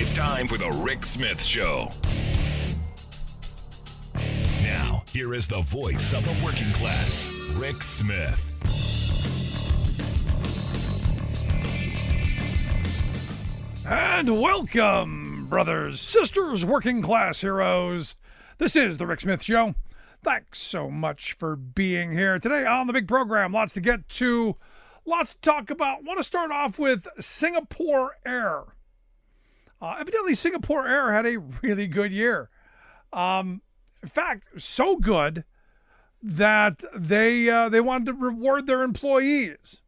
It's time for the Rick Smith Show. Now, here is the voice of the working class, Rick Smith. And welcome, brothers, sisters, working class heroes. This is the Rick Smith Show. Thanks so much for being here today on the big program. Lots to get to, lots to talk about. Want to start off with Singapore Air. Evidently, Singapore Air had a really good year. In fact, so good that they wanted to reward their employees.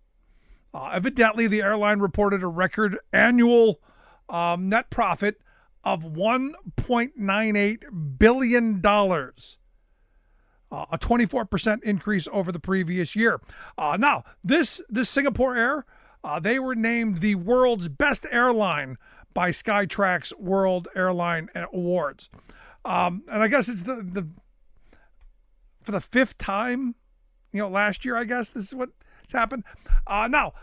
Evidently, the airline reported a record annual net profit of $1.98 billion, a 24% increase over the previous year. Now, this Singapore Air, they were named the world's best airline by Skytrax World Airline Awards. And I guess it's the for the fifth time, last year, I guess this is what's happened. Now,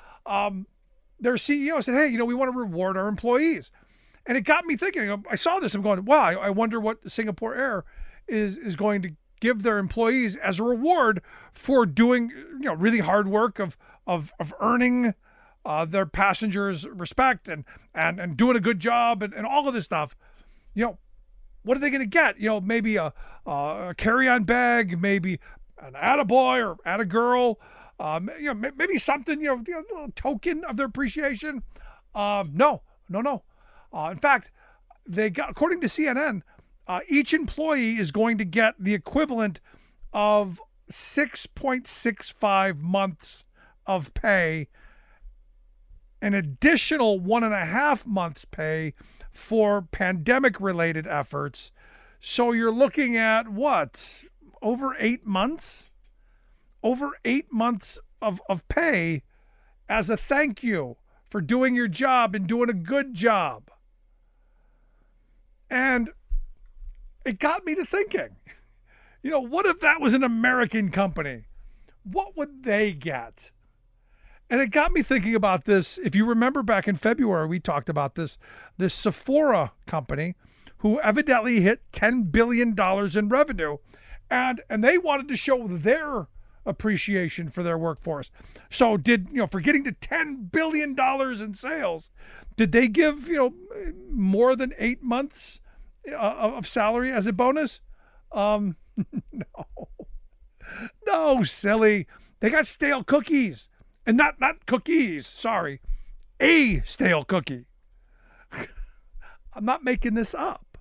their CEO said, hey, we want to reward our employees. And it got me thinking, I saw this, I'm going, wow, I wonder what Singapore Air is going to give their employees as a reward for doing, really hard work of earning their passengers' respect and doing a good job and all of this stuff. What are they going to get? Maybe a carry-on bag, maybe an attaboy or attagirl, maybe something, a little token of their appreciation. No. In fact, they got, according to CNN, each employee is going to get the equivalent of 6.65 months of pay, an additional 1.5 months pay for pandemic-related efforts. So you're looking at what? Over 8 months? Over 8 months of pay as a thank you for doing your job and doing a good job. And it got me to thinking, what if that was an American company? What would they get? And it got me thinking about this. If you remember back in February, we talked about this Sephora company who evidently hit $10 billion in revenue. And they wanted to show their appreciation for their workforce. So for getting to $10 billion in sales, did they give, more than 8 months of salary as a bonus? No, silly. They got stale cookies. And not cookies, sorry, a stale cookie. I'm not making this up.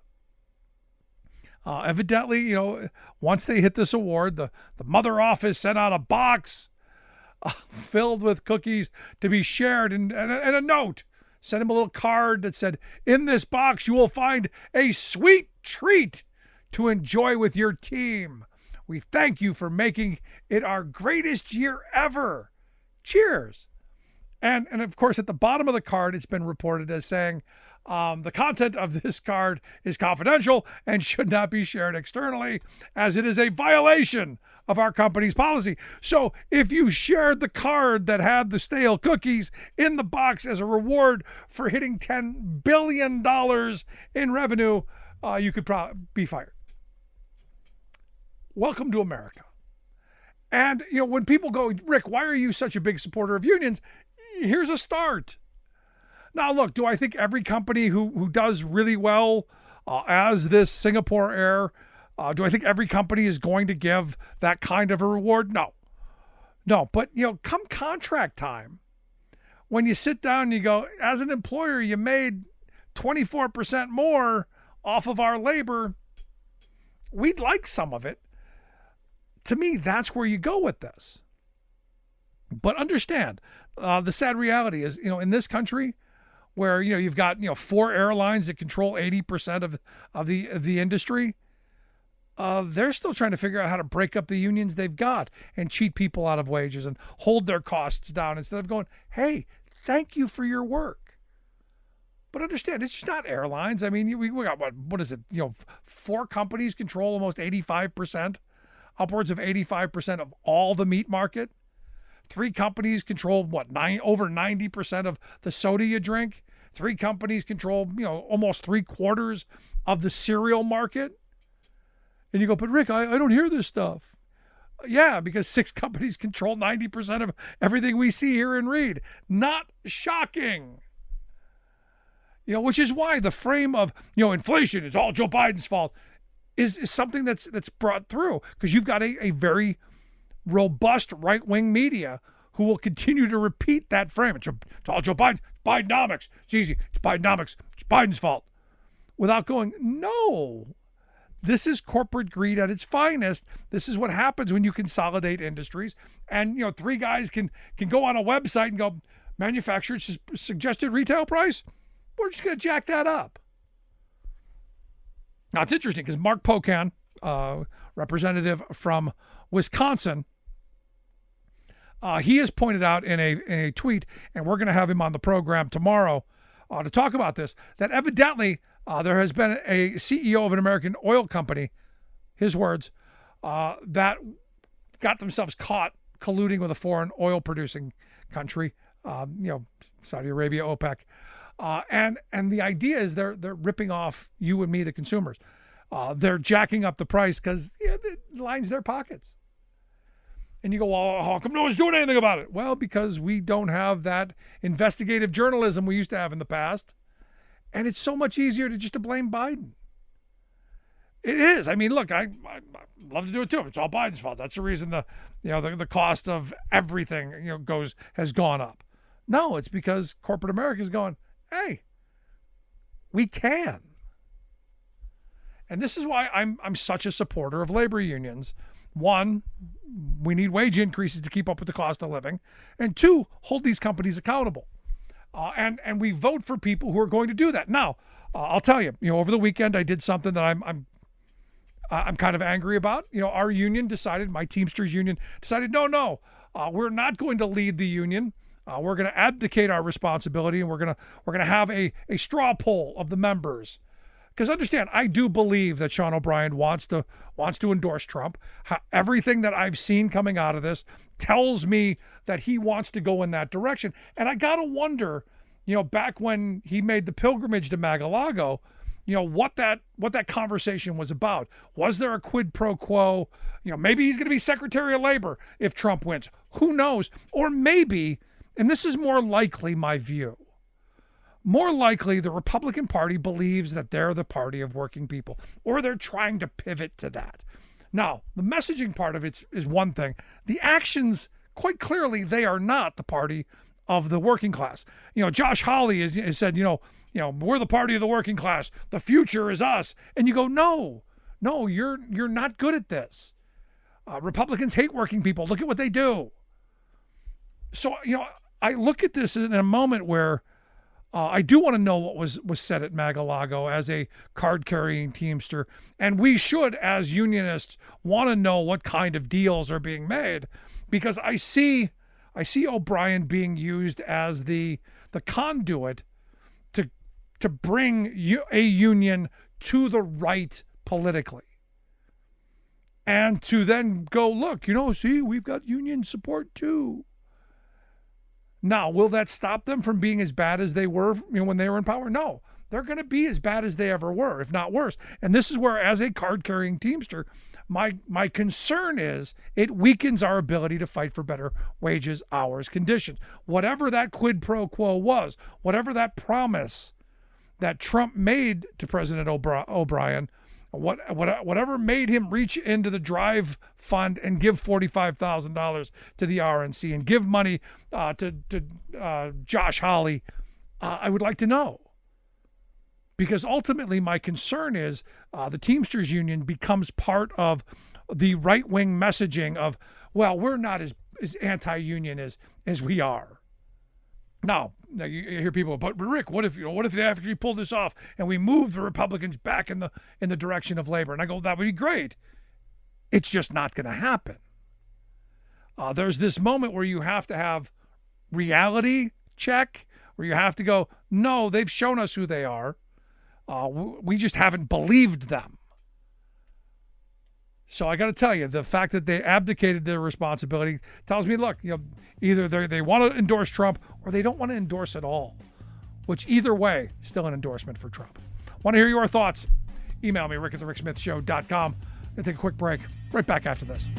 Evidently, once they hit this award, the mother office sent out a box filled with cookies to be shared and a note. Sent him a little card that said, in this box, you will find a sweet treat to enjoy with your team. We thank you for making it our greatest year ever. Cheers. And of course, at the bottom of the card, it's been reported as saying, the content of this card is confidential and should not be shared externally, as it is a violation of our company's policy. So if you shared the card that had the stale cookies in the box as a reward for hitting $10 billion in revenue, you could probably be fired. Welcome to America. And, when people go, Rick, why are you such a big supporter of unions? Here's a start. Now, look, do I think every company who does really well, as this Singapore Air, do I think every company is going to give that kind of a reward? No. But, come contract time, when you sit down and you go, as an employer, you made 24% more off of our labor. We'd like some of it. To me, that's where you go with this. But understand, the sad reality is, in this country where, you've got, 4 airlines that control 80% of the industry, they're still trying to figure out how to break up the unions they've got and cheat people out of wages and hold their costs down instead of going, hey, thank you for your work. But understand, it's just not airlines. I mean, we got, what is it? 4 companies control almost 85%. Upwards of 85% of all the meat market. 3 companies control over 90% of the soda you drink. three companies control, almost 3/4 of the cereal market. And you go, but Rick, I don't hear this stuff. Yeah, because 6 companies control 90% of everything we see, hear, and read. Not shocking. Which is why the frame of, inflation is all Joe Biden's fault is something that's brought through, because you've got a very robust right-wing media who will continue to repeat that frame. It's all Joe Biden. It's Bidenomics. It's easy. It's Bidenomics. It's Biden's fault. Without going, no. This is corporate greed at its finest. This is what happens when you consolidate industries. And, 3 guys can go on a website and go, manufacturer's suggested retail price? We're just going to jack that up. Now, it's interesting because Mark Pocan, representative from Wisconsin, he has pointed out in a tweet, and we're going to have him on the program tomorrow to talk about this, that evidently there has been a CEO of an American oil company, his words, that got themselves caught colluding with a foreign oil-producing country, Saudi Arabia, OPEC. And the idea is they're ripping off you and me, the consumers. They're jacking up the price because it lines their pockets. And you go, well, how come no one's doing anything about it? Well, because we don't have that investigative journalism we used to have in the past. And it's so much easier to blame Biden. It is. I mean, look, I love to do it too. It's all Biden's fault. That's the reason the cost of everything has gone up. No, it's because corporate America is going, hey, we can. And this is why I'm such a supporter of labor unions. 1, we need wage increases to keep up with the cost of living. And 2, hold these companies accountable. And we vote for people who are going to do that. Now, I'll tell you, over the weekend I did something that I'm kind of angry about. Our union decided, my Teamsters union decided, no, we're not going to lead the union. We're going to abdicate our responsibility, and we're going to have a straw poll of the members. Because understand, I do believe that Sean O'Brien wants to endorse Trump. Everything that I've seen coming out of this tells me that he wants to go in that direction. And I got to wonder, back when he made the pilgrimage to Mar-a-Lago, what that conversation was about. Was there a quid pro quo? Maybe he's going to be Secretary of Labor if Trump wins. Who knows? Or maybe, and this is more likely my view, more likely the Republican Party believes that they're the party of working people, or they're trying to pivot to that. Now, the messaging part of it is one thing. The actions, quite clearly, they are not the party of the working class. Josh Hawley has said, we're the party of the working class. The future is us. And you go, no, you're not good at this. Republicans hate working people. Look at what they do. So, I look at this in a moment where I do want to know what was said at Mar-a-Lago as a card-carrying Teamster. And we should, as unionists, want to know what kind of deals are being made, because I see O'Brien being used as the conduit to bring a union to the right politically. And to then go, look, see, we've got union support too. Now, will that stop them from being as bad as they were when they were in power? No. They're going to be as bad as they ever were, if not worse. And this is where, as a card-carrying Teamster, my concern is it weakens our ability to fight for better wages, hours, conditions. Whatever that quid pro quo was, whatever that promise that Trump made to President O'Brien, whatever made him reach into the Drive Fund and give $45,000 to the RNC and give money to Josh Hawley, I would like to know. Because ultimately my concern is the Teamsters Union becomes part of the right-wing messaging of, well, we're not as anti-union as we are. Now you hear people, but Rick, what if the AFGE pulled this off and we move the Republicans back in the direction of labor? And I go, that would be great. It's just not going to happen. There's this moment where you have to have reality check, where you have to go, no, they've shown us who they are. We just haven't believed them. So I got to tell you, the fact that they abdicated their responsibility tells me, look, either they want to endorse Trump or they don't want to endorse at all. which either way, still an endorsement for Trump. Want to hear your thoughts? Email me, rick@thericksmithshow.com. Going to take a quick break. Right back after this.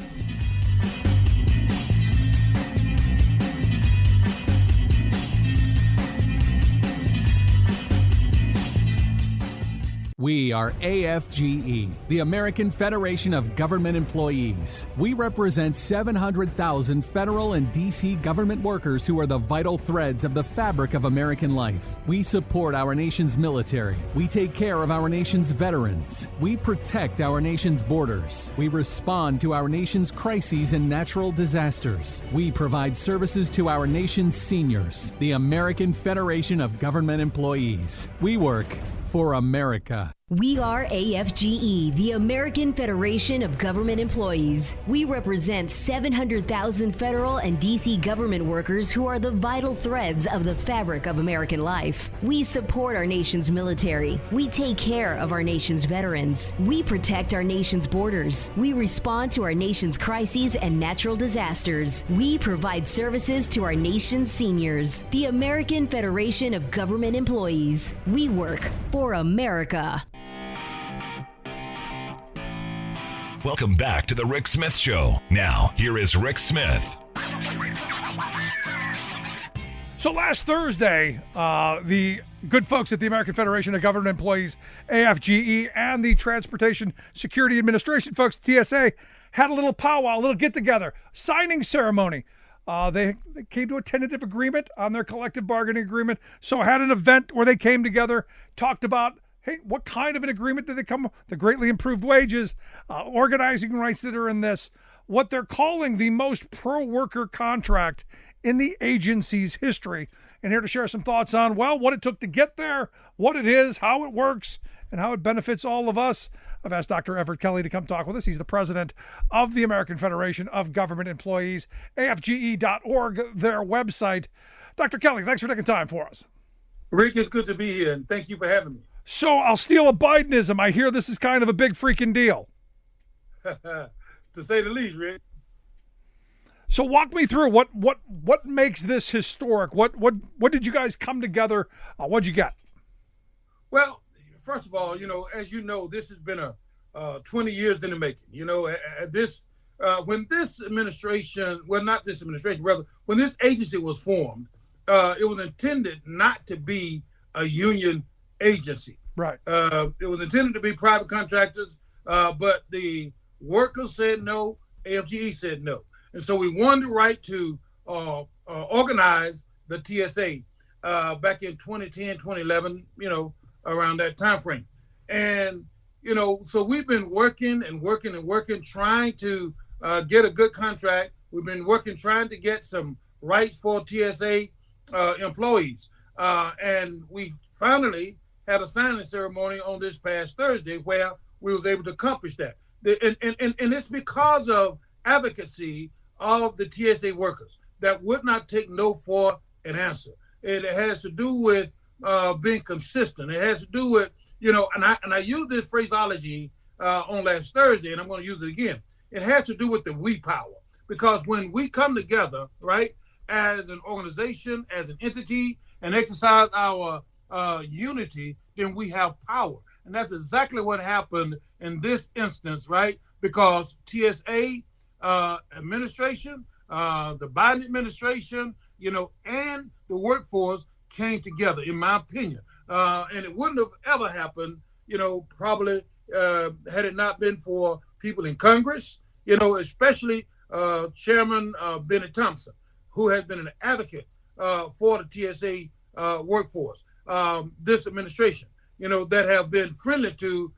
We are AFGE, the American Federation of Government Employees. We represent 700,000 federal and D.C. government workers who are the vital threads of the fabric of American life. We support our nation's military. We take care of our nation's veterans. We protect our nation's borders. We respond to our nation's crises and natural disasters. We provide services to our nation's seniors. The American Federation of Government Employees. We work for America. We are AFGE, the American Federation of Government Employees. We represent 700,000 federal and D.C. government workers who are the vital threads of the fabric of American life. We support our nation's military. We take care of our nation's veterans. We protect our nation's borders. We respond to our nation's crises and natural disasters. We provide services to our nation's seniors. The American Federation of Government Employees. We work for America. Welcome back to The Rick Smith Show. Now, here is Rick Smith. So last Thursday, the good folks at the American Federation of Government Employees, AFGE, and the Transportation Security Administration folks, TSA, had a little powwow, a little get-together, signing ceremony. They came to a tentative agreement on their collective bargaining agreement, so had an event where they came together, talked about, hey, what kind of an agreement did they come? The greatly improved wages, organizing rights that are in this, what they're calling the most pro-worker contract in the agency's history. And here to share some thoughts on, well, what it took to get there, what it is, how it works, and how it benefits all of us. I've asked Dr. Everett Kelley to come talk with us. He's the president of the American Federation of Government Employees, AFGE.org, their website. Dr. Kelley, thanks for taking time for us. Rick, it's good to be here, and thank you for having me. So I'll steal a Bidenism. I hear this is kind of a big freaking deal. To say the least, Rick. So walk me through what makes this historic. What did you guys come together? What'd you get? Well, first of all, as you know, this has been a 20 years in the making. When this administration, well, not this administration, rather, when this agency was formed, it was intended not to be a union agency. Right. It was intended to be private contractors, but the workers said no, AFGE said no. And so we won the right to organize the TSA back in 2010, 2011, around that time frame. And, so we've been working, trying to get a good contract. We've been working, trying to get some rights for TSA employees. And we finally had a signing ceremony on this past Thursday where we was able to accomplish that. And it's because of advocacy of the TSA workers that would not take no for an answer. It has to do with being consistent. It has to do with, and I used this phraseology on last Thursday, and I'm going to use it again. It has to do with the we power, because when we come together, right, as an organization, as an entity, and exercise our unity, then we have power. And that's exactly what happened in this instance, right? Because TSA administration, the Biden administration, and the workforce came together, in my opinion. And it wouldn't have ever happened, probably had it not been for people in Congress, especially Chairman Benny Thompson, who has been an advocate for the TSA workforce. This administration, that have been friendly to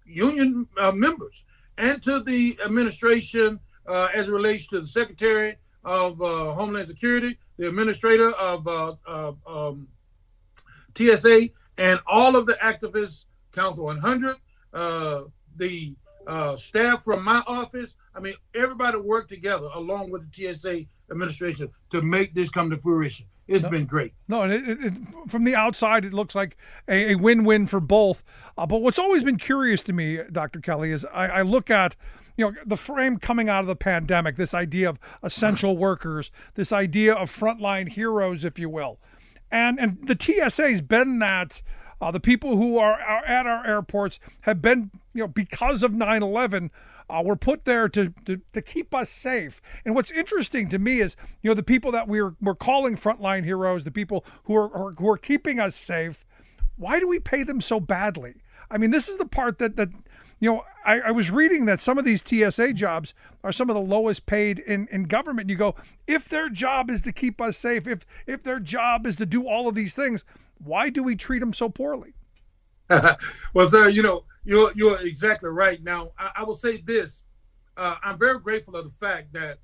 union members and to the administration as it relates to the Secretary of Homeland Security, the administrator of TSA, and all of the activists, Council 100, the staff from my office. I mean, everybody worked together along with the TSA administration to make this come to fruition. It's been great. No, and it, from the outside, it looks like a win-win for both. But what's always been curious to me, Dr. Kelley, is I look at the frame coming out of the pandemic, this idea of essential workers, this idea of frontline heroes, if you will. And the TSA's been that. The people who are at our airports have been, because of 9/11, were put there to keep us safe. And what's interesting to me is, the people that we're calling frontline heroes, the people who are keeping us safe, why do we pay them so badly? I mean, this is the part that I was reading that some of these TSA jobs are some of the lowest paid in government. You go, if their job is to keep us safe, if their job is to do all of these things, why do we treat them so poorly? Well, sir, you're exactly right. Now, I will say this. I'm very grateful of the fact that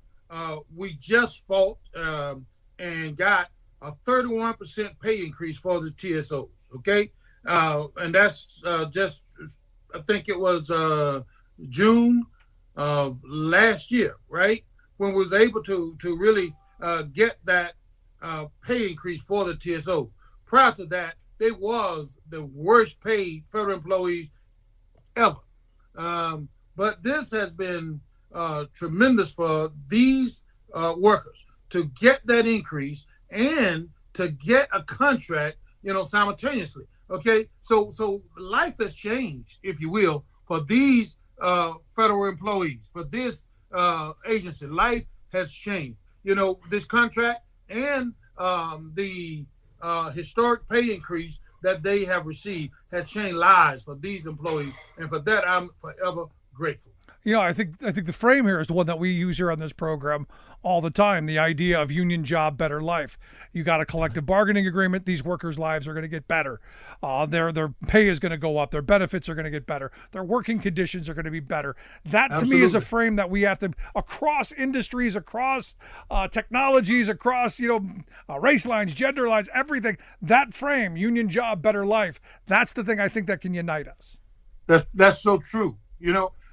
we just fought and got a 31% pay increase for the TSOs, okay? And that's just, I think it was June of last year, right? When we was able to really get that pay increase for the TSOs. Prior to that, they was the worst paid federal employees ever. But this has been tremendous for these workers to get that increase and to get a contract, simultaneously. Okay, so life has changed, if you will, for these federal employees, for this agency. Life has changed. This contract and the historic pay increase that they have received has changed lives for these employees, and for that I'm forever grateful. I think the frame here is the one that we use here on this program all the time. The idea of union job, better life. You got a collective bargaining agreement. These workers' lives are going to get better. Their pay is going to go up. Their benefits are going to get better. Their working conditions are going to be better. That to me is a frame that we have to, across industries, across technologies, across race lines, gender lines, everything. That frame, union job, better life. That's the thing I think that can unite us. That's so true.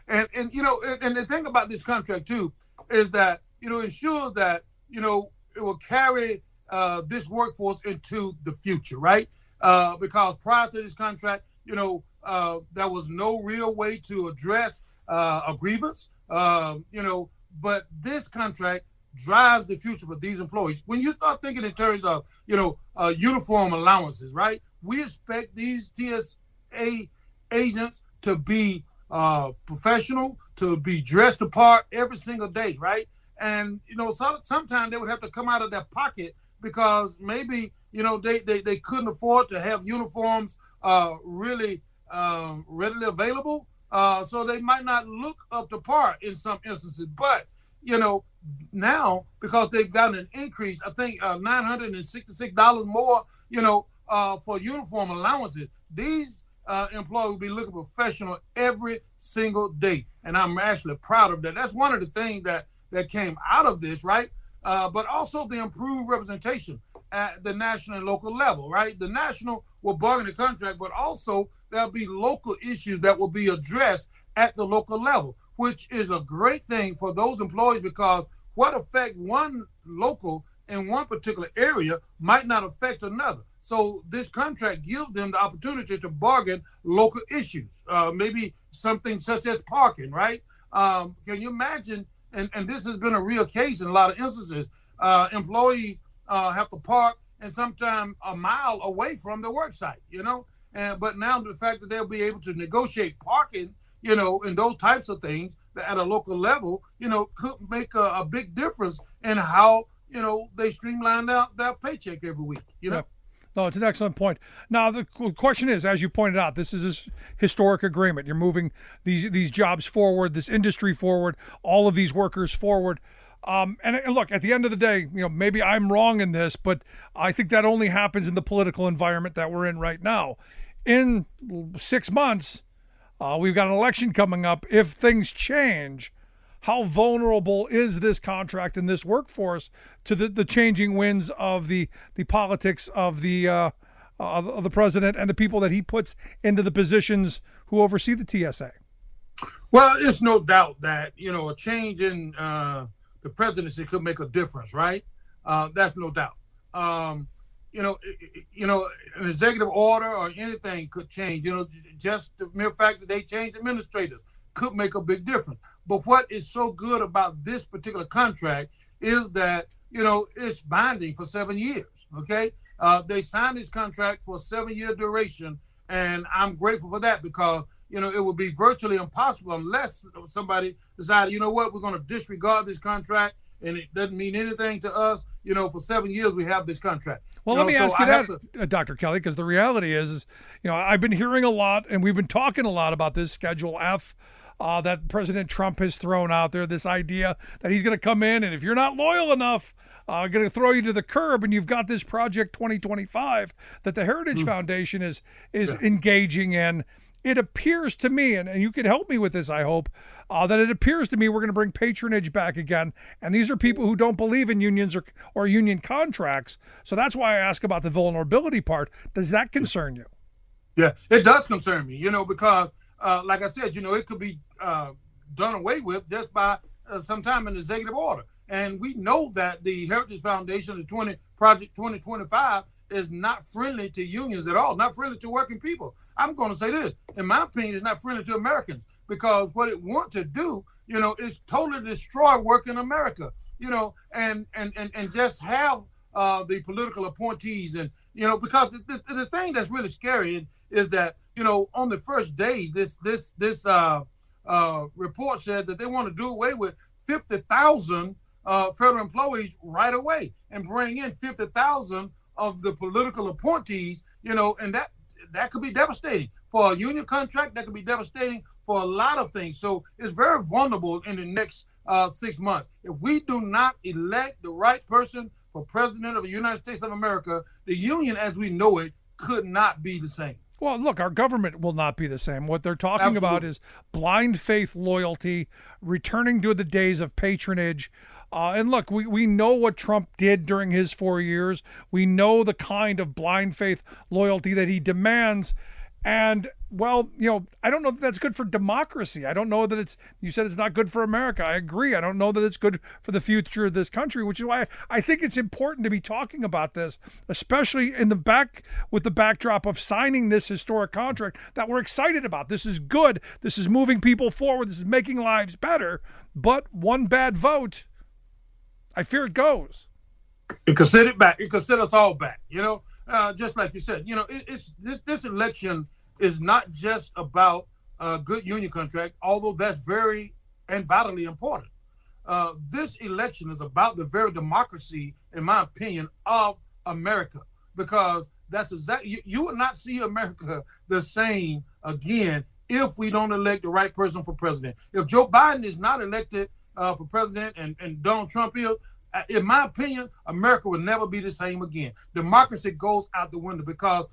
And the thing about this contract too is that it ensures that it will carry this workforce into the future, right? Because prior to this contract, there was no real way to address a grievance, but this contract drives the future for these employees. When you start thinking in terms of uniform allowances, right? We expect these TSA agents to be professional, to be dressed apart every single day, right? And sometimes they would have to come out of their pocket because maybe they couldn't afford to have uniforms really readily available, so they might not look up to par in some instances. But now, because they've gotten an increase, I think $966 more, for uniform allowances, these employees will be looking professional every single day, and I'm actually proud of that. That's one of the things that came out of this, right? But also the improved representation at the national and local level, right? The national will bargain the contract, but also there'll be local issues that will be addressed at the local level, which is a great thing for those employees, because what affect one local in one particular area might not affect another. So this contract gives them the opportunity to bargain local issues, maybe something such as parking, right? Can you imagine, and this has been a real case in a lot of instances, employees have to park and sometimes a mile away from the work site, but now the fact that they'll be able to negotiate parking, and those types of things at a local level, could make a big difference in how, they streamline out their paycheck every week, Yep. No, it's an excellent point. Now, the question is, as you pointed out, this is a historic agreement. You're moving these jobs forward, this industry forward, all of these workers forward. And look, at the end of the day, maybe I'm wrong in this, but I think that only happens in the political environment that we're in right now. In 6 months, we've got an election coming up. If things change, how vulnerable is this contract and this workforce to the changing winds of the politics of the president and the people that he puts into the positions who oversee the TSA? Well, it's no doubt that, a change in the presidency could make a difference, right? That's no doubt. An executive order or anything could change. Just the mere fact that they change administrators could make a big difference. But what is so good about this particular contract is that, it's binding for 7 years, okay? They signed this contract for a 7-year duration, and I'm grateful for that because, it would be virtually impossible unless somebody decided, you know what, we're going to disregard this contract and it doesn't mean anything to us. For 7 years we have this contract. Well, let me ask you that, Dr. Kelley, because the reality is, I've been hearing a lot and we've been talking a lot about this Schedule F that President Trump has thrown out there, this idea that he's going to come in and if you're not loyal enough, going to throw you to the curb, and you've got this Project 2025 that the Heritage Foundation is engaging in. It appears to me, and you can help me with this, I hope, that it appears to me we're going to bring patronage back again. And these are people who don't believe in unions or union contracts. So that's why I ask about the vulnerability part. Does that concern you? Yeah, it does concern me, because like I said, it could be done away with just by sometime in executive order. And we know that the Heritage Foundation, the Project 2025, is not friendly to unions at all, not friendly to working people. I'm going to say this, in my opinion, it's not friendly to Americans because what it wants to do, is totally destroy working America, and just have the political appointees. And, because the thing that's really scary is that, on the first day, this report said that they want to do away with 50,000 federal employees right away and bring in 50,000 of the political appointees, and that could be devastating for a union contract. That could be devastating for a lot of things. So it's very vulnerable in the next 6 months. If we do not elect the right person for president of the United States of America, the union as we know it could not be the same. Well, look, our government will not be the same. What they're talking about is blind faith loyalty, returning to the days of patronage. And look, we know what Trump did during his 4 years. We know the kind of blind faith loyalty that he demands. And, well, I don't know that that's good for democracy. I don't know that you said it's not good for America. I agree. I don't know that it's good for the future of this country, which is why I think it's important to be talking about this, especially with the backdrop of signing this historic contract that we're excited about. This is good. This is moving people forward. This is making lives better. But one bad vote, I fear it goes. It could set it back. It could set us all back. Just like you said. It's this election is not just about a good union contract, although that's very and vitally important. This election is about the very democracy, in my opinion, of America, because that's exactly you will not see America the same again if we don't elect the right person for president. If Joe Biden is not elected for president and Donald Trump is, in my opinion, America will never be the same again. Democracy goes out the window because,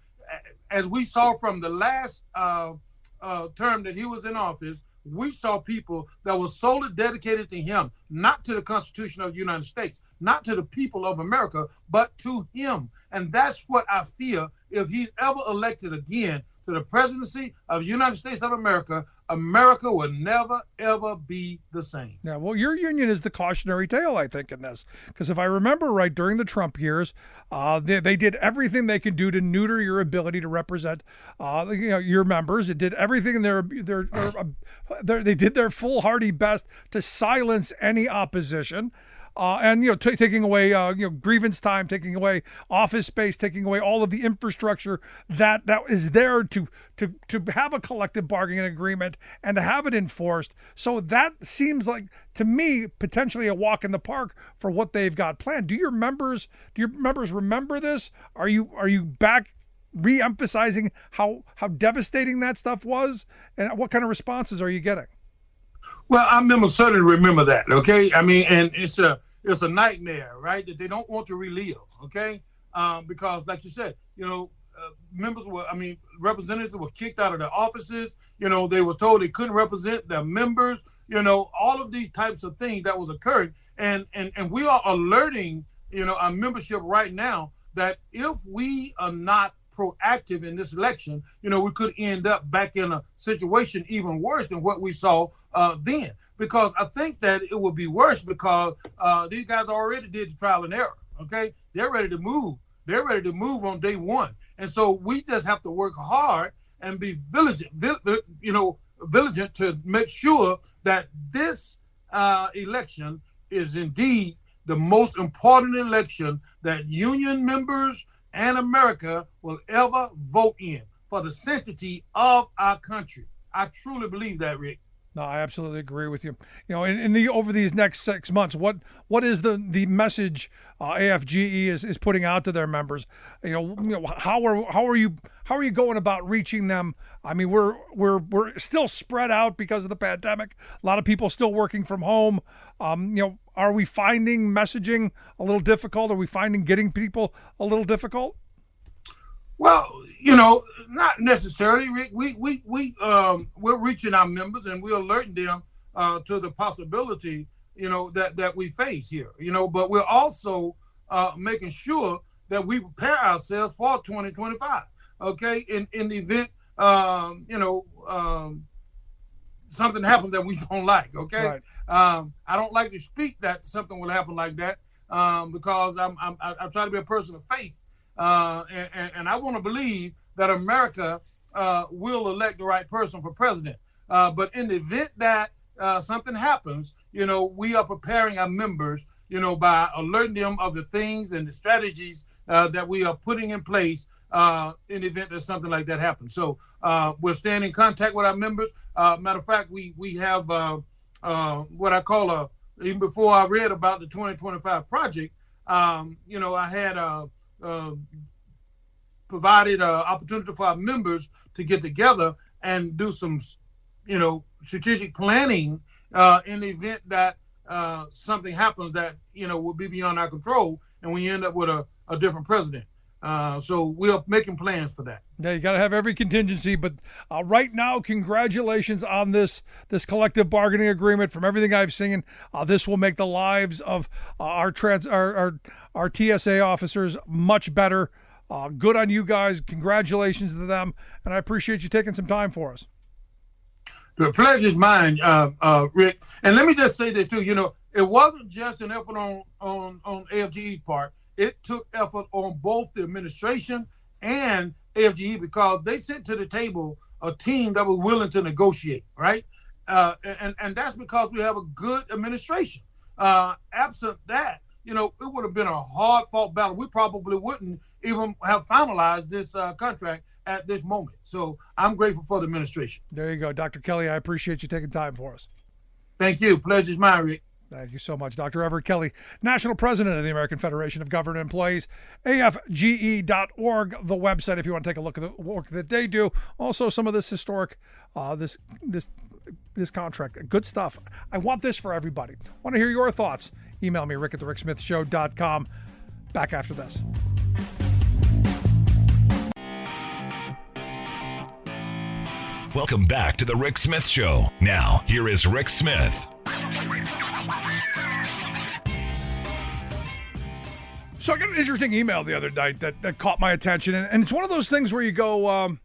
as we saw from the last term that he was in office, we saw people that were solely dedicated to him, not to the Constitution of the United States, not to the people of America, but to him. And that's what I fear if he's ever elected again to the presidency of the United States of America, America will never, ever be the same. Yeah, well, your union is the cautionary tale, I think, in this. Because if I remember right, during the Trump years, they did everything they could do to neuter your ability to represent your members. It did everything they did their foolhardy best to silence any opposition. And taking away grievance time, taking away office space, taking away all of the infrastructure that is there to have a collective bargaining agreement and to have it enforced. So that seems like, to me, potentially a walk in the park for what they've got planned. Do your members remember this? Are you back re-emphasizing how devastating that stuff was, and what kind of responses are you getting? Well, I certainly remember that. Okay, I mean, and it's a nightmare, right? That they don't want to relive. Okay, because like you said, representatives were kicked out of their offices. They were told they couldn't represent their members. All of these types of things that was occurring, and we are alerting, our membership right now that if we are not proactive in this election, we could end up back in a situation even worse than what we saw then. Because I think that it would be worse because these guys already did the trial and error. Okay, they're ready to move. They're ready to move on day one, and so we just have to work hard and be vigilant to make sure that this election is indeed the most important election that union members, and America will ever vote in for the sanctity of our country. I truly believe that, Rick. No, I absolutely agree with you. You know, over these next 6 months, what is the message AFGE is putting out to their members? You know, how are you going about reaching them? I mean, we're still spread out because of the pandemic. A lot of people still working from home. You know, are we finding messaging a little difficult? Are we finding getting people a little difficult? Well, you know, not necessarily, Rick. We're reaching our members and we're alerting them to the possibility, you know, that we face here, you know, but we're also making sure that we prepare ourselves for 2025. Okay, in the event, something happens that we don't like. Okay, right. I don't like to speak that something will happen like that because I try to be a person of faith. And I want to believe that America will elect the right person for president. But in the event that something happens, you know, we are preparing our members, you know, by alerting them of the things and the strategies that we are putting in place in the event that something like that happens. So we're staying in contact with our members. Matter of fact, we have what I call even before I read about the 2025 project, you know, I had provided an opportunity for our members to get together and do some, you know, strategic planning in the event that something happens that, you know, will be beyond our control and we end up with a different president. So we are making plans for that. Yeah, you got to have every contingency. But right now, congratulations on this collective bargaining agreement. From everything I've seen, this will make the lives of our TSA officers much better. Good on you guys. Congratulations to them. And I appreciate you taking some time for us. The pleasure's mine, Rick. And let me just say this too. You know, it wasn't just an effort on AFGE's part. It took effort on both the administration and AFGE because they sent to the table a team that was willing to negotiate, right? And that's because we have a good administration. Absent that, you know, it would have been a hard-fought battle. We probably wouldn't even have finalized this contract at this moment. So I'm grateful for the administration. There you go. Dr. Kelley, I appreciate you taking time for us. Thank you. Pleasure's mine, Rick. Thank you so much. Dr. Everett Kelley, National President of the American Federation of Government Employees, AFGE.org, the website, if you want to take a look at the work that they do. Also, some of this historic, this contract. Good stuff. I want this for everybody. I want to hear your thoughts. Email me, rick@thericksmithshow.com. Back after this. Welcome back to the Rick Smith Show. Now, here is Rick Smith. So I got an interesting email the other night that caught my attention. And it's one of those things where you go,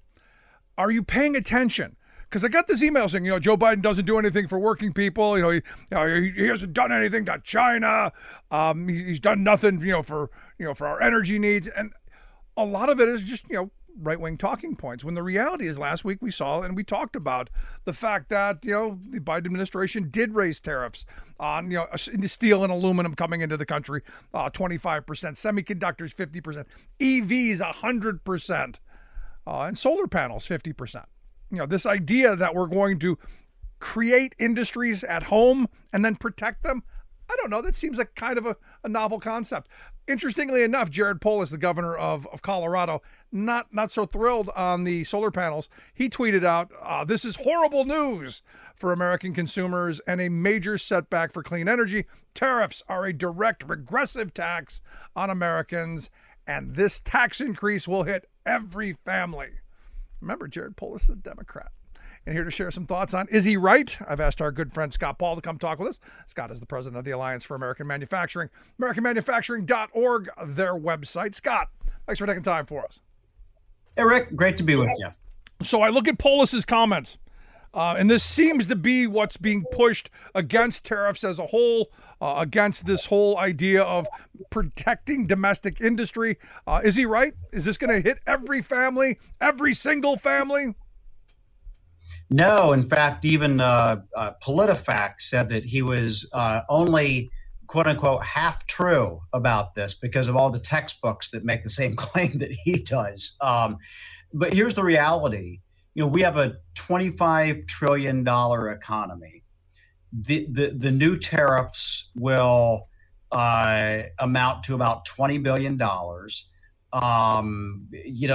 are you paying attention? Because I got this email saying, you know, Joe Biden doesn't do anything for working people. He hasn't done anything to China. He's done nothing, for our energy needs. And a lot of it is just, right-wing talking points, when the reality is last week we saw and we talked about the fact that, the Biden administration did raise tariffs on, steel and aluminum coming into the country, 25%, semiconductors, 50%, EVs, 100%, and solar panels, 50%. This idea that we're going to create industries at home and then protect them, I don't know. That seems like kind of a novel concept. Interestingly enough, Jared Polis, the governor of Colorado, not so thrilled on the solar panels. He tweeted out, this is horrible news for American consumers and a major setback for clean energy. Tariffs are a direct regressive tax on Americans, and this tax increase will hit every family. Remember, Jared Polis is a Democrat. And here to share some thoughts on, is he right? I've asked our good friend Scott Paul to come talk with us. Scott is the president of the Alliance for American Manufacturing, AmericanManufacturing.org, their website. Scott, thanks for taking time for us. Hey, Rick, great to be with you. So I look at Polis's comments, and this seems to be what's being pushed against tariffs as a whole, against this whole idea of protecting domestic industry. Is he right? Is this going to hit every family, every single family? No, in fact, even PolitiFact said that he was only quote unquote half true about this because of all the textbooks that make the same claim that he does. But here's the reality. We have a $25 trillion economy. The new tariffs will amount to about $20 billion.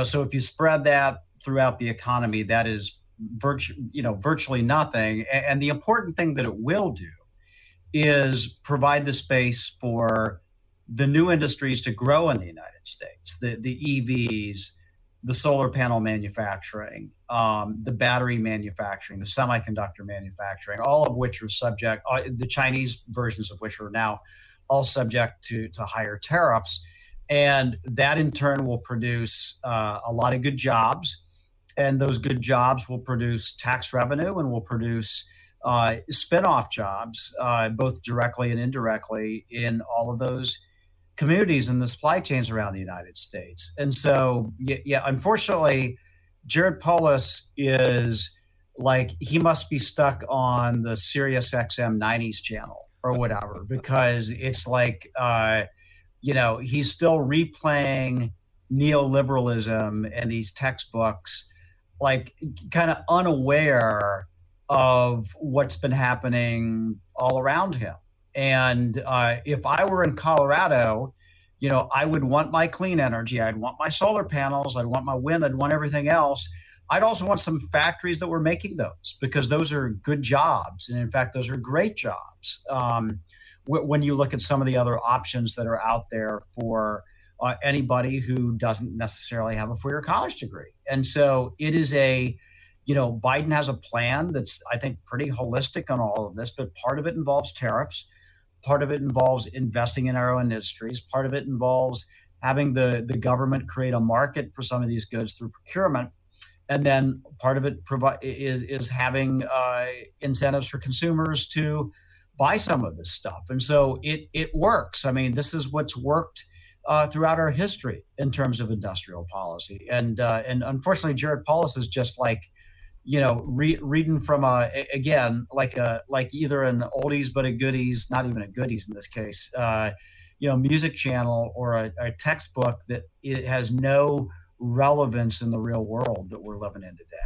So if you spread that throughout the economy, that is virtually nothing. And the important thing that it will do is provide the space for the new industries to grow in the United States, the EVs, the solar panel manufacturing, the battery manufacturing, the semiconductor manufacturing, all of which are subject, the Chinese versions of which are now all subject to higher tariffs. And that in turn will produce a lot of good jobs. And those good jobs will produce tax revenue and will produce spin-off jobs, both directly and indirectly in all of those communities and the supply chains around the United States. And so, unfortunately, Jared Polis is like, he must be stuck on the Sirius XM 90s channel or whatever, because it's like, he's still replaying neoliberalism and these textbooks, like kind of unaware of what's been happening all around him. And if I were in Colorado, I would want my clean energy. I'd want my solar panels. I'd want my wind. I'd want everything else. I'd also want some factories that were making those, because those are good jobs. And in fact, those are great jobs. When you look at some of the other options that are out there for anybody who doesn't necessarily have a four-year college degree. And so it is Biden has a plan that's, I think, pretty holistic on all of this, but part of it involves tariffs. Part of it involves investing in our own industries. Part of it involves having the government create a market for some of these goods through procurement. And then part of it is having incentives for consumers to buy some of this stuff. And so it works. I mean, this is what's worked throughout our history in terms of industrial policy. And unfortunately, Jared Polis is just like, reading from like either an oldies but a goodies, not even a goodies in this case, music channel or a textbook that it has no relevance in the real world that we're living in today.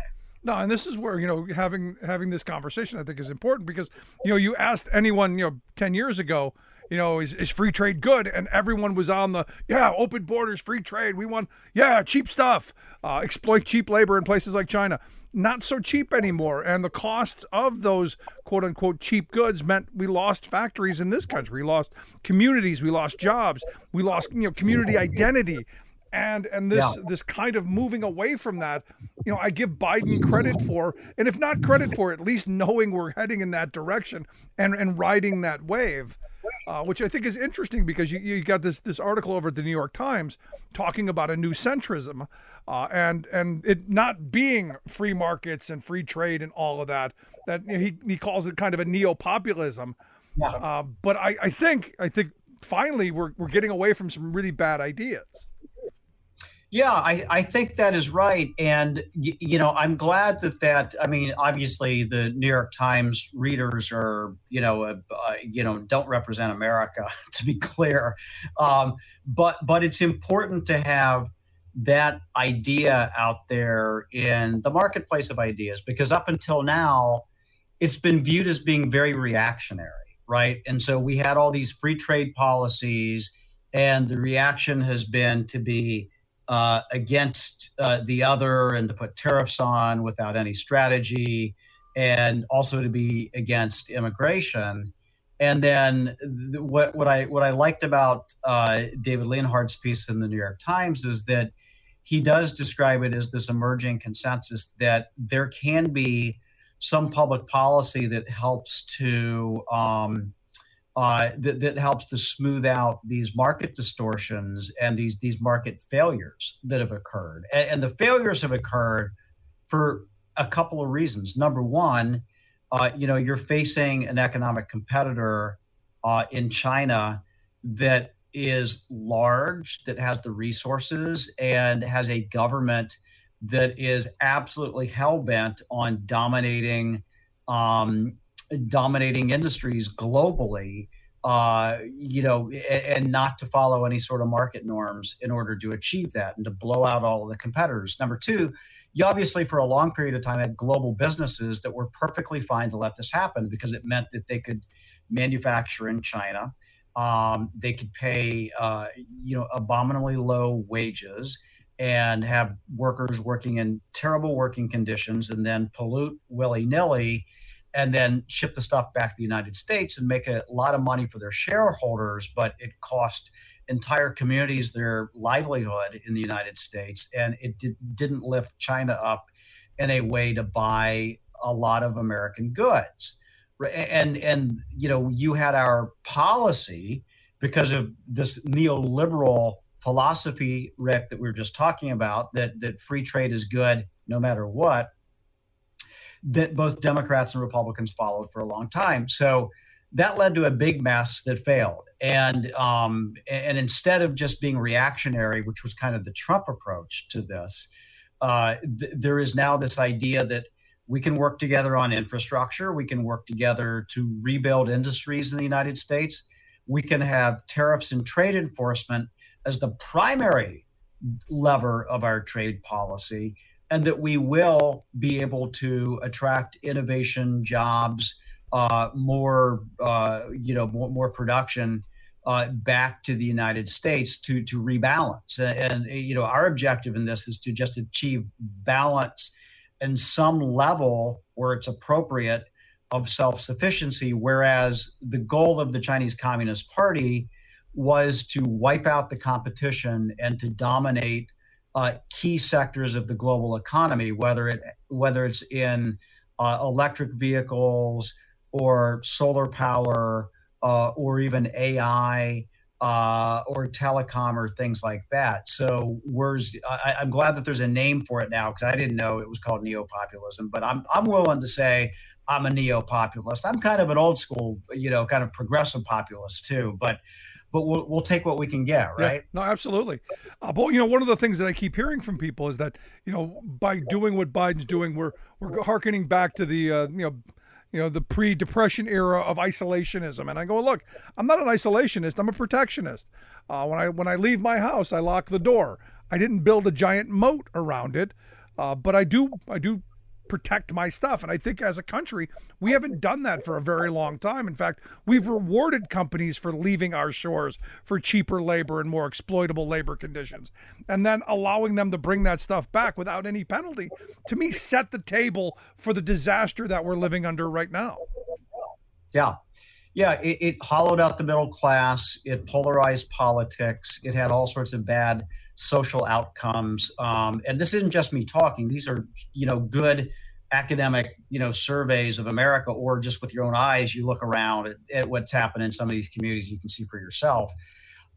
No, and this is where, having this conversation, I think, is important, because, you asked anyone, 10 years ago, is free trade good? And everyone was on the, open borders, free trade. We want, cheap stuff, exploit cheap labor in places like China. Not so cheap anymore. And the costs of those quote unquote cheap goods meant we lost factories in this country. We lost communities. We lost jobs. We lost, community identity. And this kind of moving away from that, I give Biden credit for, and if not credit for, at least knowing we're heading in that direction and riding that wave, which I think is interesting, because you got this article over at the New York Times talking about a new centrism, and it not being free markets and free trade and all of that he calls it kind of a neo-populism. Yeah. But I think finally we're getting away from some really bad ideas. Yeah, I think that is right. And, I'm glad that, obviously the New York Times readers are, don't represent America, to be clear. But it's important to have that idea out there in the marketplace of ideas, because up until now, it's been viewed as being very reactionary, right? And so we had all these free trade policies, and the reaction has been to be against the other and to put tariffs on without any strategy, and also to be against immigration. And then what I liked about David Leonhardt's piece in the New York Times is that he does describe it as this emerging consensus that there can be some public policy that helps to that helps to smooth out these market distortions and these market failures that have occurred. And the failures have occurred for a couple of reasons. Number one, you're facing an economic competitor in China that is large, that has the resources, and has a government that is absolutely hell-bent on dominating industries globally, and not to follow any sort of market norms in order to achieve that and to blow out all of the competitors. Number two, you obviously for a long period of time had global businesses that were perfectly fine to let this happen because it meant that they could manufacture in China. They could pay, abominably low wages and have workers working in terrible working conditions and then pollute willy-nilly and then ship the stuff back to the United States and make a lot of money for their shareholders, but it cost entire communities their livelihood in the United States, and it didn't lift China up in a way to buy a lot of American goods. And you had our policy because of this neoliberal philosophy, Rick, that we were just talking about, that free trade is good no matter what, that both Democrats and Republicans followed for a long time. So that led to a big mess that failed. And instead of just being reactionary, which was kind of the Trump approach to this, there is now this idea that we can work together on infrastructure. We can work together to rebuild industries in the United States. We can have tariffs and trade enforcement as the primary lever of our trade policy, and that we will be able to attract innovation, jobs, more production back to the United States to rebalance. And our objective in this is to just achieve balance in some level where it's appropriate of self-sufficiency, whereas the goal of the Chinese Communist Party was to wipe out the competition and to dominate key sectors of the global economy, whether it's in electric vehicles or solar power or even AI or telecom or things like that. So I'm glad that there's a name for it now, because I didn't know it was called neo-populism, but I'm willing to say I'm a neo-populist. I'm kind of an old school, kind of progressive populist too, but we'll take what we can get, right? Yeah, no, absolutely. But one of the things that I keep hearing from people is that by doing what Biden's doing, we're hearkening back to the the pre-depression era of isolationism. And I go, look, I'm not an isolationist. I'm a protectionist. When I leave my house, I lock the door. I didn't build a giant moat around it, but I do protect my stuff. And I think as a country, we haven't done that for a very long time. In fact, we've rewarded companies for leaving our shores for cheaper labor and more exploitable labor conditions, and then allowing them to bring that stuff back without any penalty, to me, set the table for the disaster that we're living under right now. Yeah. It hollowed out the middle class. It polarized politics. It had all sorts of bad social outcomes. And this isn't just me talking. These are, good academic, surveys of America, or just with your own eyes, you look around at what's happened in some of these communities, you can see for yourself.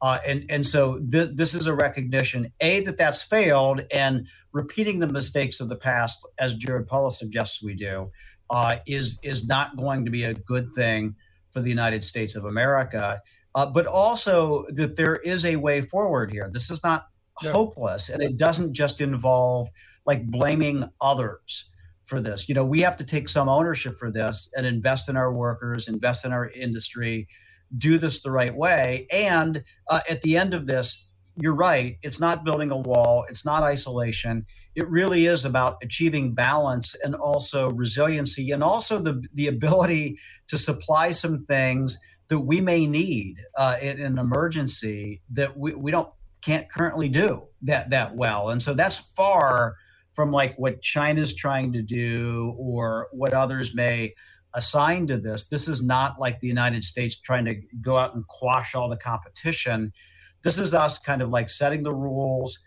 And so this is a recognition, that's failed, and repeating the mistakes of the past, as Jared Polis suggests we do, is not going to be a good thing for the United States of America. But also that there is a way forward here. This is not hopeless, and it doesn't just involve blaming others for this. We have to take some ownership for this and invest in our workers, invest in our industry, do this the right way. And at the end of this, you're right. It's not building a wall. It's not isolation. It really is about achieving balance and also resiliency, and also the ability to supply some things that we may need in an emergency that we can't currently do that well. And so that's far from what China's trying to do or what others may assign to this. This is not like the United States trying to go out and quash all the competition. This is us kind of setting the rules,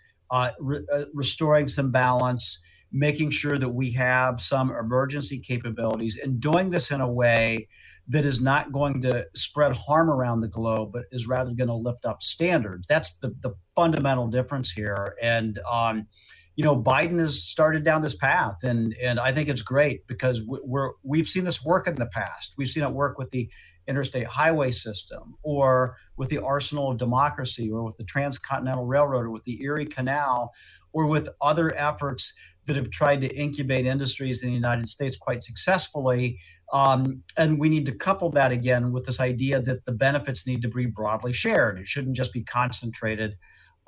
restoring some balance, making sure that we have some emergency capabilities, and doing this in a way that is not going to spread harm around the globe, but is rather going to lift up standards. That's the fundamental difference here. And Biden has started down this path, and I think it's great, because we've seen this work in the past. We've seen it work with the interstate highway system, or with the arsenal of democracy, or with the Transcontinental Railroad, or with the Erie Canal, or with other efforts that have tried to incubate industries in the United States quite successfully. And we need to couple that again with this idea that the benefits need to be broadly shared. It shouldn't just be concentrated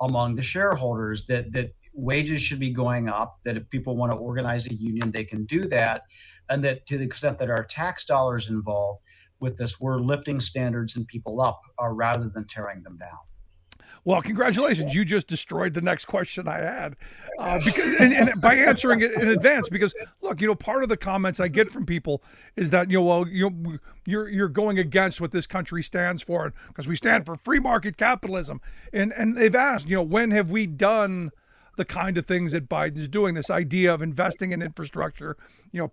among the shareholders, that wages should be going up, that if people want to organize a union, they can do that. And that to the extent that our tax dollars involved with this, we're lifting standards and people up rather than tearing them down. Well, congratulations. You just destroyed the next question I had because, and by answering it in advance, because look, part of the comments I get from people is that, you're going against what this country stands for because we stand for free market capitalism. And they've asked, when have we done the kind of things that Biden's doing, this idea of investing in infrastructure,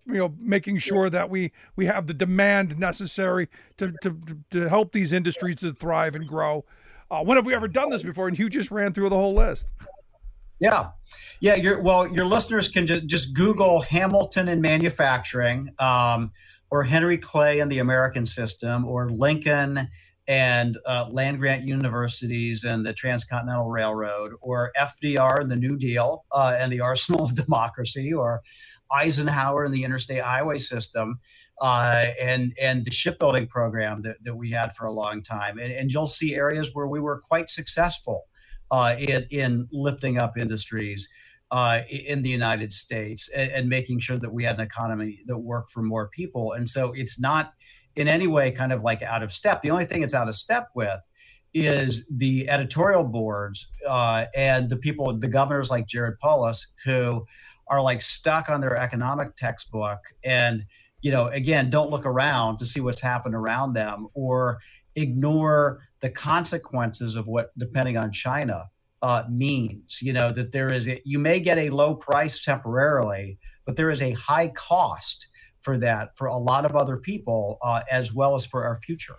making sure that we have the demand necessary to help these industries to thrive and grow. When have we ever done this before? And Hugh just ran through the whole list. Yeah. Your listeners can just Google Hamilton in manufacturing, or Henry Clay and the American system, or Lincoln and land grant universities and the Transcontinental Railroad, or FDR and the New Deal and the arsenal of democracy, or Eisenhower and the interstate highway system. And the shipbuilding program that we had for a long time. And you'll see areas where we were quite successful in lifting up industries in the United States and making sure that we had an economy that worked for more people. And so it's not in any way kind of like out of step. The only thing it's out of step with is the editorial boards and the governors like Jared Polis, who are like stuck on their economic textbook and again, don't look around to see what's happened around them or ignore the consequences of what, depending on China, means. That you may get a low price temporarily, but there is a high cost for that for a lot of other people, as well as for our future.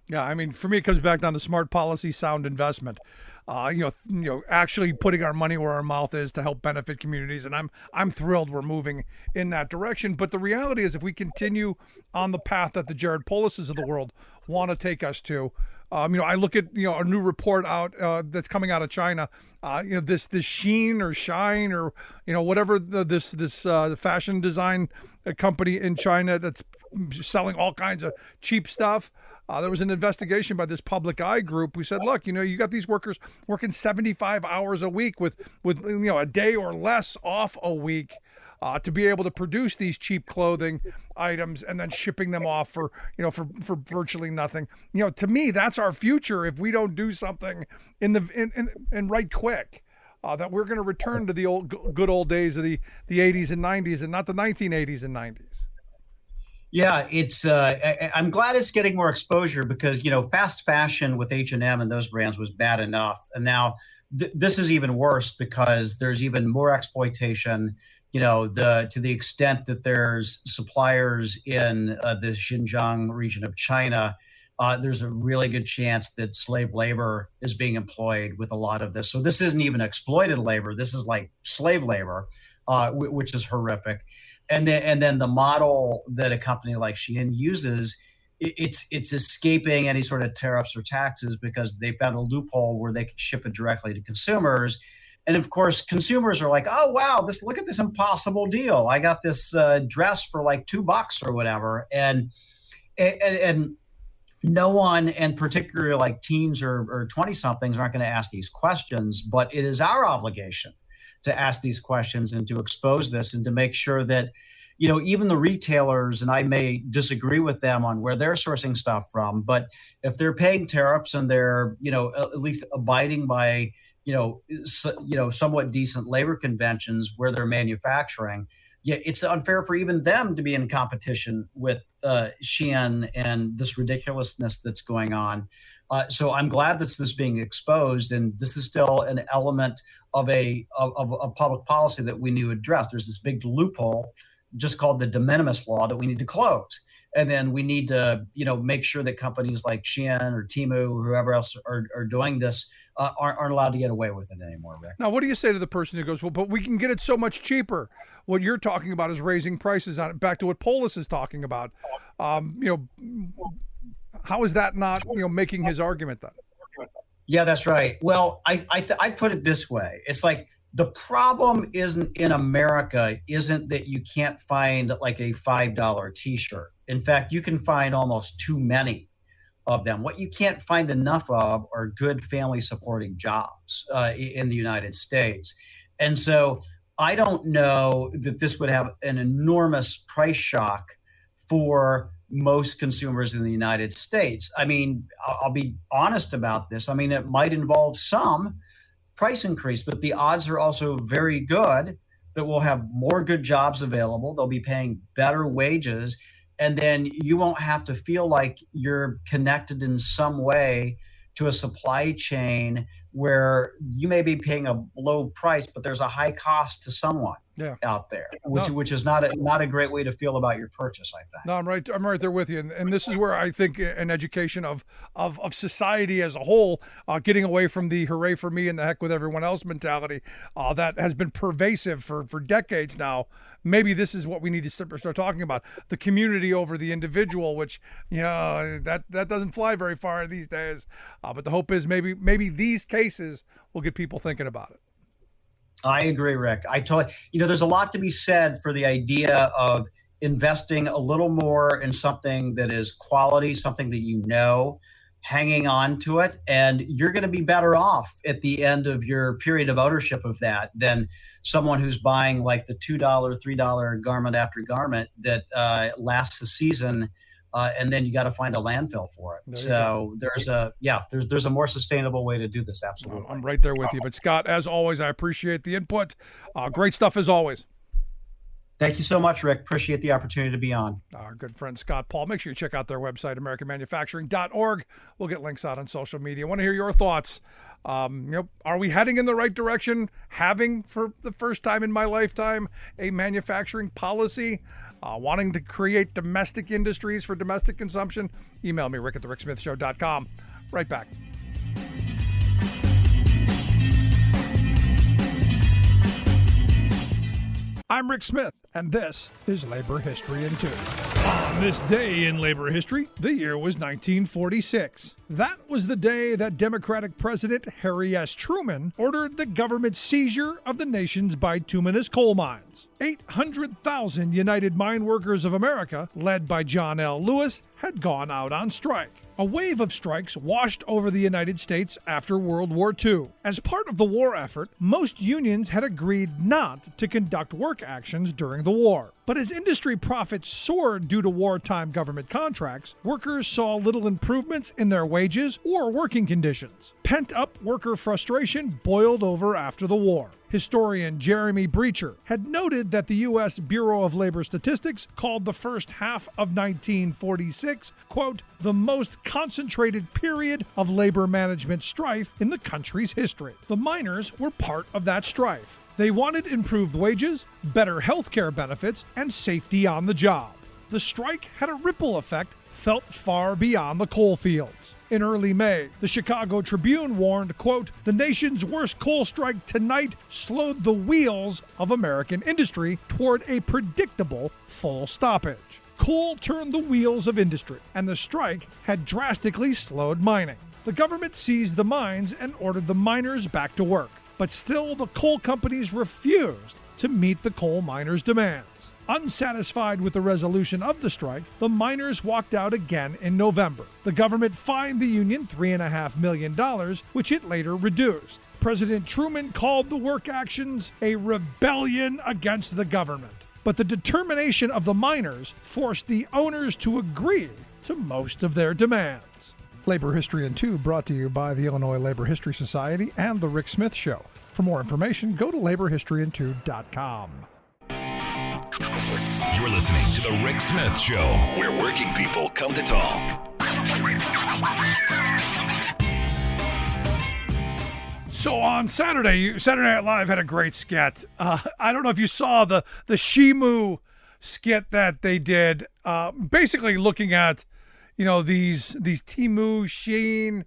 Yeah, I mean, for me, it comes back down to smart policy, sound investment. Actually putting our money where our mouth is to help benefit communities, and I'm thrilled we're moving in that direction. But the reality is, if we continue on the path that the Jared Polises of the world want to take us to, I look at a new report out that's coming out of China. This Sheen or Shine or whatever this fashion design company in China that's selling all kinds of cheap stuff. There was an investigation by this public eye group who said, look, you got these workers working 75 hours a week with a day or less off a week to be able to produce these cheap clothing items and then shipping them off for virtually nothing. To me, that's our future if we don't do something and right quick. That we're going to return to the good old days of the 80s and 90s and not the 1980s and 90s. Yeah, it's. I'm glad it's getting more exposure because fast fashion with H&M and those brands was bad enough, and now this is even worse because there's even more exploitation. To the extent that there's suppliers in the Xinjiang region of China, there's a really good chance that slave labor is being employed with a lot of this. So this isn't even exploited labor. This is like slave labor, which is horrific. And then the model that a company like Shein uses, it's escaping any sort of tariffs or taxes because they found a loophole where they can ship it directly to consumers. And of course, consumers are like, oh, wow, look at this impossible deal. I got this dress for like $2 or whatever. And no one, and particularly like teens or 20-somethings, aren't going to ask these questions. But it is our obligation to ask these questions and to expose this and to make sure that, even the retailers, and I may disagree with them on where they're sourcing stuff from, but if they're paying tariffs and they're, at least abiding by, somewhat decent labor conventions where they're manufacturing, it's unfair for even them to be in competition with Shein and this ridiculousness that's going on. So I'm glad this is being exposed, and this is still an element of a public policy that we need to address. There's this big loophole just called the de minimis law that we need to close. And then we need to, make sure that companies like Shein or Temu or whoever else are doing this aren't allowed to get away with it anymore, Rick. Now, what do you say to the person who goes, well, but we can get it so much cheaper? What you're talking about is raising prices on it. Back to what Polis is talking about. How is that not, making his argument then? Yeah, that's right. Well, I put it this way. It's like The problem isn't in America, isn't that you can't find like a $5 t-shirt. In fact, you can find almost too many of them. What you can't find enough of are good family supporting jobs in the United States. And so I don't know that this would have an enormous price shock for most consumers in the United States. I mean, I'll be honest about this. I mean, it might involve some price increase, but the odds are also very good that we'll have more good jobs available. They'll be paying better wages. And then you won't have to feel like you're connected in some way to a supply chain where you may be paying a low price, but there's a high cost to someone out there, which is not a great way to feel about your purchase, I think. No, I'm right there with you. And this is where I think an education of society as a whole, getting away from the hooray for me and the heck with everyone else mentality that has been pervasive for decades now. Maybe this is what we need to start talking about, the community over the individual, which, that doesn't fly very far these days. But the hope is maybe these cases will get people thinking about it. I agree, Rick. There's a lot to be said for the idea of investing a little more in something that is quality, something that hanging on to it, and you're going to be better off at the end of your period of ownership of that than someone who's buying like the $2, $3 garment after garment that lasts the season, and then you got to find a landfill for it. So there's a more sustainable way to do this. Absolutely. I'm right there with you. But Scott, as always, I appreciate the input. Great stuff as always. Thank you so much, Rick. Appreciate the opportunity to be on. Our good friend Scott Paul. Make sure you check out their website, AmericanManufacturing.org. We'll get links out on social media. I want to hear your thoughts. Are we heading in the right direction? Having, for the first time in my lifetime, a manufacturing policy? Wanting to create domestic industries for domestic consumption? Email me, rick@thericksmithshow.com. Right back. I'm Rick Smith, and this is Labor History in 2. On this day in labor history, the year was 1946. That was the day that Democratic President Harry S. Truman ordered the government seizure of the nation's bituminous coal mines. 800,000 United Mine Workers of America, led by John L. Lewis, had gone out on strike. A wave of strikes washed over the United States after World War II. As part of the war effort, most unions had agreed not to conduct work actions during the war. But as industry profits soared due to wartime government contracts, workers saw little improvements in their wages or working conditions. Pent-up worker frustration boiled over after the war. Historian Jeremy Breacher had noted that the U.S. Bureau of Labor Statistics called the first half of 1946, quote, the most concentrated period of labor management strife in the country's history. The miners were part of that strife. They wanted improved wages, better health care benefits, and safety on the job. The strike had a ripple effect felt far beyond the coal fields. In early May, the Chicago Tribune warned, quote, the nation's worst coal strike tonight slowed the wheels of American industry toward a predictable full stoppage. Coal turned the wheels of industry, and the strike had drastically slowed mining. The government seized the mines and ordered the miners back to work. But still, the coal companies refused to meet the coal miners' demands. Unsatisfied with the resolution of the strike, the miners walked out again in November. The government fined the union $3.5 million, which it later reduced. President Truman called the work actions a rebellion against the government. But the determination of the miners forced the owners to agree to most of their demands. Labor History in 2 brought to you by the Illinois Labor History Society and The Rick Smith Show. For more information, go to laborhistoryin2.com. You're listening to The Rick Smith Show, where working people come to talk. So on Saturday Night Live had a great skit. I don't know if you saw the Shimu skit that they did, basically looking at, these Temu, Shein,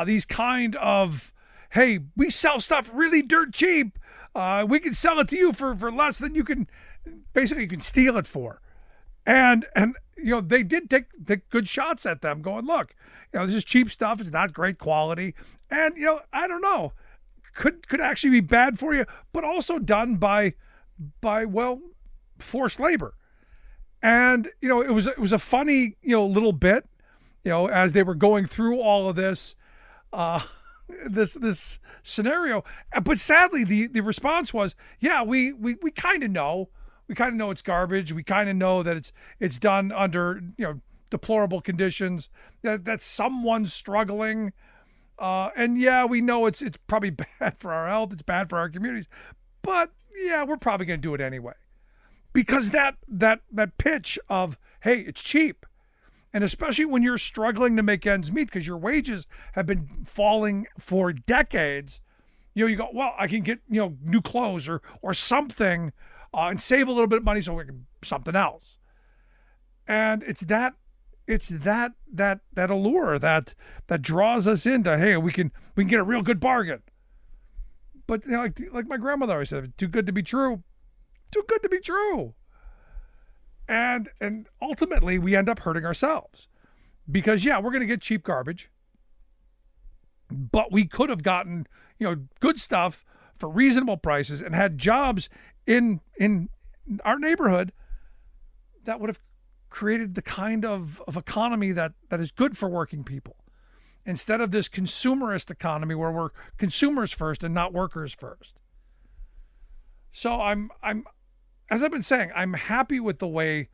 these kind of, hey, we sell stuff really dirt cheap. We can sell it to you for less than you can steal it for. And they did take good shots at them going, look, this is cheap stuff. It's not great quality. And, I don't know. could actually be bad for you, but also done by forced labor. And it was a funny little bit, as they were going through all of this this scenario. But sadly, the response was, yeah, we kind of know. We kind of know it's garbage. We kind of know that it's done under deplorable conditions. That someone's struggling, and yeah, we know it's probably bad for our health. It's bad for our communities, but yeah, we're probably going to do it anyway, because that pitch of, hey, it's cheap. And especially when you're struggling to make ends meet because your wages have been falling for decades, you go, well, I can get new clothes or something, and save a little bit of money so we can something else. And it's that allure that draws us into, hey, we can get a real good bargain. But like my grandmother always said, too good to be true. Too good to be true. And ultimately we end up hurting ourselves, because we're going to get cheap garbage, but we could have gotten good stuff for reasonable prices and had jobs in our neighborhood that would have created the kind of economy that is good for working people, instead of this consumerist economy where we're consumers first and not workers first. So I'm as I've been saying, I'm happy with the way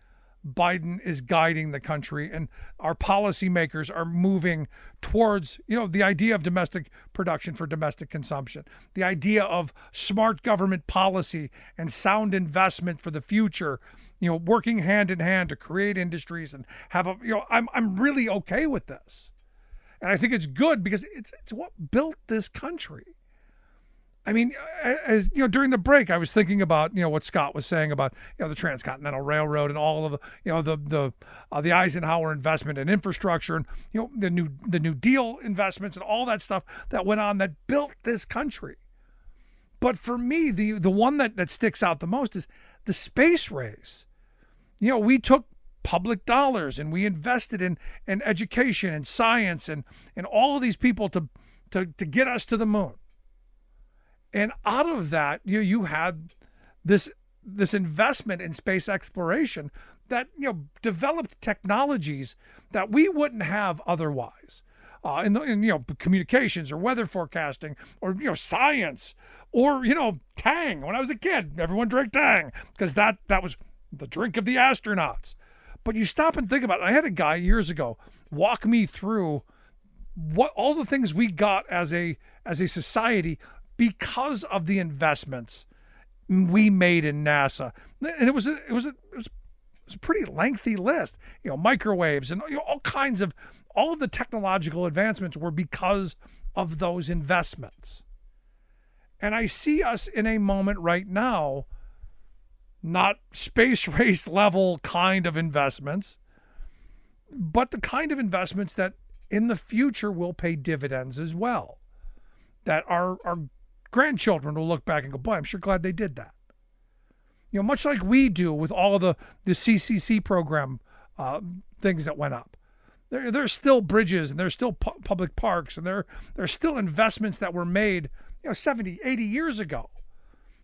Biden is guiding the country, and our policymakers are moving towards, the idea of domestic production for domestic consumption, the idea of smart government policy and sound investment for the future, working hand in hand to create industries and have I'm really okay with this. And I think it's good because it's what built this country. I mean, as during the break, I was thinking about what Scott was saying about the Transcontinental Railroad and all of the Eisenhower investment in infrastructure and the New Deal investments and all that stuff that went on that built this country. But for me, the one that sticks out the most is the space race. We took public dollars and we invested in education and science and all of these people to get us to the moon. And out of that, you had this investment in space exploration that developed technologies that we wouldn't have otherwise, in communications or weather forecasting or science or Tang. When I was a kid, everyone drank Tang because that was the drink of the astronauts. But you stop and think about it. I had a guy years ago walk me through what all the things we got as a society because of the investments we made in NASA. And it was a pretty lengthy list. Microwaves and all of the technological advancements were because of those investments. And I see us in a moment right now, not space race level kind of investments, but the kind of investments that in the future will pay dividends as well. That our grandchildren will look back and go, boy, I'm sure glad they did that. Much like we do with all of the CCC program things that went up. There's still bridges and there's still public parks and there's still investments that were made 70, 80 years ago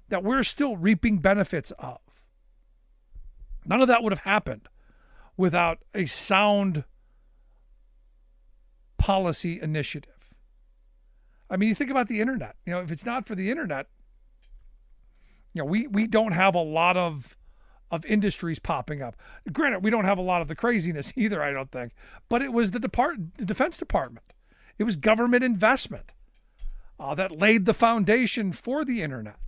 that we're still reaping benefits of. None of that would have happened without a sound policy initiative. I mean, you think about the internet. If it's not for the internet, we don't have a lot of industries popping up. Granted, we don't have a lot of the craziness either, I don't think. But it was the Defense Department. It was government investment that laid the foundation for the internet.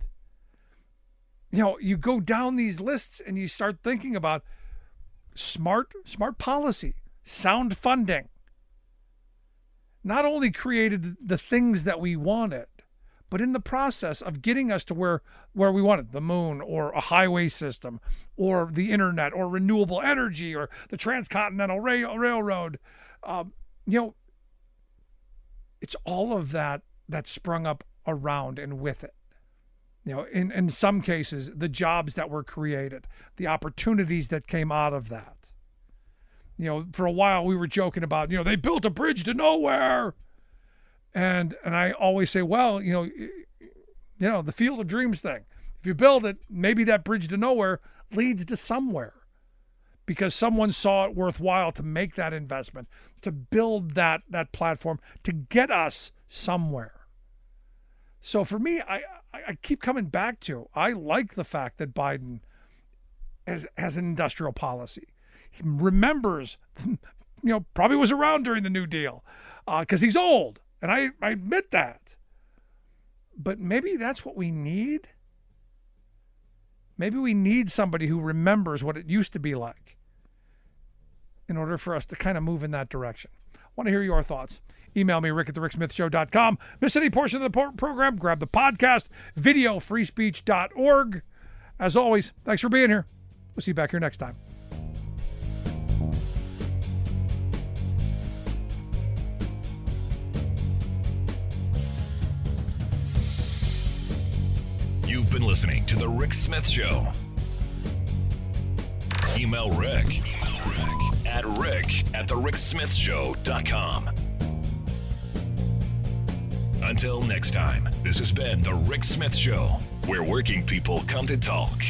You go down these lists and you start thinking about smart policy, sound funding. Not only created the things that we wanted, but in the process of getting us to where we wanted, the moon or a highway system or the internet or renewable energy or the Transcontinental Railroad, it's all of that sprung up around and with it. In some cases, the jobs that were created, the opportunities that came out of that. For a while we were joking about, they built a bridge to nowhere. And I always say, well, the Field of Dreams thing. If you build it, maybe that bridge to nowhere leads to somewhere because someone saw it worthwhile to make that investment, to build that platform, to get us somewhere. So for me, I keep coming back to, I like the fact that Biden has an industrial policy. He remembers, probably was around during the New Deal because he's old. And I admit that. But maybe that's what we need. Maybe we need somebody who remembers what it used to be like in order for us to kind of move in that direction. I want to hear your thoughts. Email me, rick@thericksmithshow.com. Miss any portion of the program, grab the podcast, videofreespeech.org. As always, thanks for being here. We'll see you back here next time. You've been listening to The Rick Smith Show. Email Rick at rick@thericksmithshow.com. Until next time, this has been The Rick Smith Show, where working people come to talk.